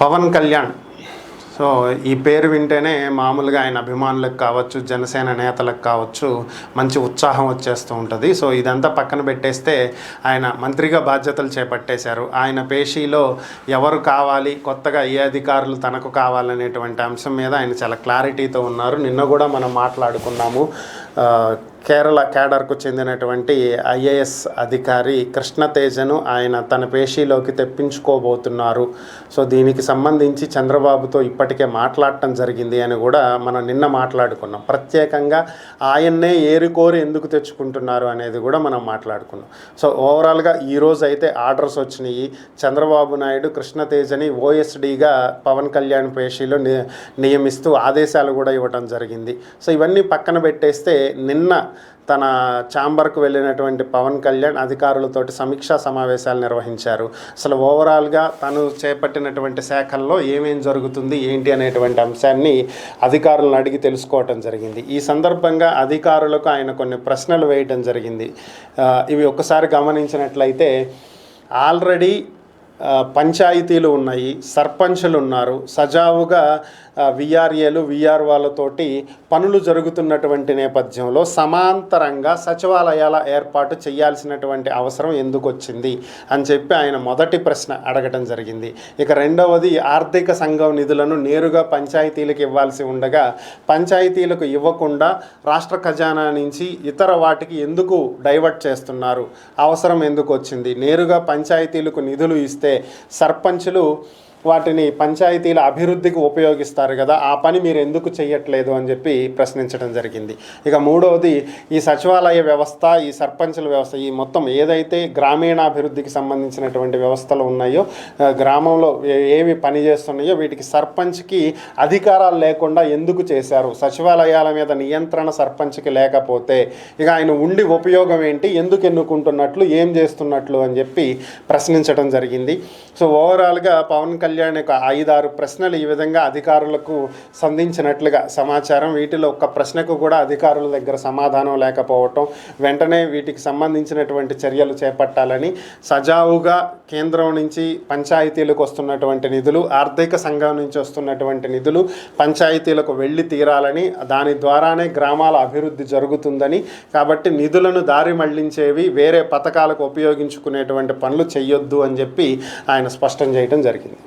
Pawan Kalyan. So ఈ పేరు వింటేనే మామూలుగా ఆయన అభిమానులకు కావచ్చు, జనసేన నేతలకు కావచ్చు మంచి ఉత్సాహం వచ్చేస్తూ ఉంటుంది. సో ఇదంతా పక్కన పెట్టేస్తే ఆయన మంత్రిగా బాధ్యతలు చేపట్టేశారు. ఆయన పేషీలో ఎవరు కావాలి, కొత్తగా ఏ అధికారులు తనకు కావాలనేటువంటి అంశం మీద ఆయన చాలా క్లారిటీతో ఉన్నారు. నిన్న కూడా మనం మాట్లాడుకున్నాము. కేరళ క్యాడర్కు చెందినటువంటి ఐఏఎస్ అధికారి కృష్ణతేజను ఆయన తన పేషీలోకి తెప్పించుకోబోతున్నారు. సో దీనికి సంబంధించి చంద్రబాబుతో ఇప్పటికే మాట్లాడటం జరిగింది అని కూడా మనం నిన్న మాట్లాడుకున్నాం. ప్రత్యేకంగా ఆయన్నే ఏరుకోరి ఎందుకు తెచ్చుకుంటున్నారు అనేది కూడా మనం మాట్లాడుకున్నాం. సో ఓవరాల్గా ఈరోజు అయితే ఆర్డర్స్ వచ్చినాయి. చంద్రబాబు నాయుడు కృష్ణతేజని ఓఎస్డీగా పవన్ కళ్యాణ్ పేషీలో నియమిస్తూ ఆదేశాలు కూడా ఇవ్వటం జరిగింది. సో ఇవన్నీ పక్కన పెట్టేస్తే నిన్న తన ఛాంబర్కు వెళ్ళినటువంటి పవన్ కళ్యాణ్ అధికారులతోటి సమీక్షా సమావేశాలు నిర్వహించారు. అసలు ఓవరాల్గా తను చేపట్టినటువంటి శాఖల్లో ఏమేం జరుగుతుంది ఏంటి అనేటువంటి అంశాన్ని అధికారులను అడిగి తెలుసుకోవటం జరిగింది. ఈ సందర్భంగా అధికారులకు ఆయన కొన్ని ప్రశ్నలు వేయటం జరిగింది. ఇవి ఒక్కసారి గమనించినట్లయితే ఆల్రెడీ పంచాయతీలు ఉన్నాయి, సర్పంచులు ఉన్నారు, సజావుగా విఆర్ఏలు విఆర్ఓలతోటి పనులు జరుగుతున్నటువంటి నేపథ్యంలో సమాంతరంగా సచివాలయాల ఏర్పాటు చేయాల్సినటువంటి అవసరం ఎందుకు వచ్చింది అని చెప్పి ఆయన మొదటి ప్రశ్న అడగటం జరిగింది. ఇక రెండవది, ఆర్థిక సంఘం నిధులను నేరుగా పంచాయతీలకు ఇవ్వాల్సి ఉండగా పంచాయతీలకు ఇవ్వకుండా రాష్ట్ర ఖజానా నుంచి ఇతర వాటికి ఎందుకు డైవర్ట్ చేస్తున్నారు, అవసరం ఎందుకు వచ్చింది, నేరుగా పంచాయతీలకు నిధులు ఇస్తే సర్పంచులు వాటిని పంచాయతీల అభివృద్ధికి ఉపయోగిస్తారు కదా, ఆ పని మీరు ఎందుకు చేయట్లేదు అని చెప్పి ప్రశ్నించడం జరిగింది. ఇక మూడవది, ఈ సచివాలయ వ్యవస్థ, ఈ సర్పంచుల వ్యవస్థ, ఈ మొత్తం ఏదైతే గ్రామీణాభివృద్ధికి సంబంధించినటువంటి వ్యవస్థలు ఉన్నాయో, గ్రామంలో ఏవి పనిచేస్తున్నాయో వీటికి సర్పంచ్కి అధికారాలు లేకుండా ఎందుకు చేశారు, సచివాలయాల మీద నియంత్రణ సర్పంచ్కి లేకపోతే ఇక ఆయన ఉండి ఉపయోగం ఏంటి, ఎందుకు ఎన్నుకుంటున్నట్లు, ఏం చేస్తున్నట్లు అని చెప్పి ప్రశ్నించడం జరిగింది. సో ఓవరాల్గా పవన్ కళ్యాణ్ యొక్క 5-6 ప్రశ్నలు ఈ విధంగా అధికారులకు సంధించినట్లుగా సమాచారం. వీటిలో ఒక్క ప్రశ్నకు కూడా అధికారుల దగ్గర సమాధానం లేకపోవటం, వెంటనే వీటికి సంబంధించినటువంటి చర్యలు చేపట్టాలని, సజావుగా కేంద్రం నుంచి పంచాయతీలకు వస్తున్నటువంటి నిధులు, ఆర్థిక సంఘం నుంచి వస్తున్నటువంటి నిధులు పంచాయతీలకు వెళ్ళి తీరాలని, దాని ద్వారానే గ్రామాల అభివృద్ధి జరుగుతుందని, కాబట్టి నిధులను దారి మళ్లించేవి వేరే పథకాలకు ఉపయోగించుకునేటువంటి పనులు చెయ్యొద్దు అని చెప్పి ఆయన స్పష్టం చేయడం జరిగింది.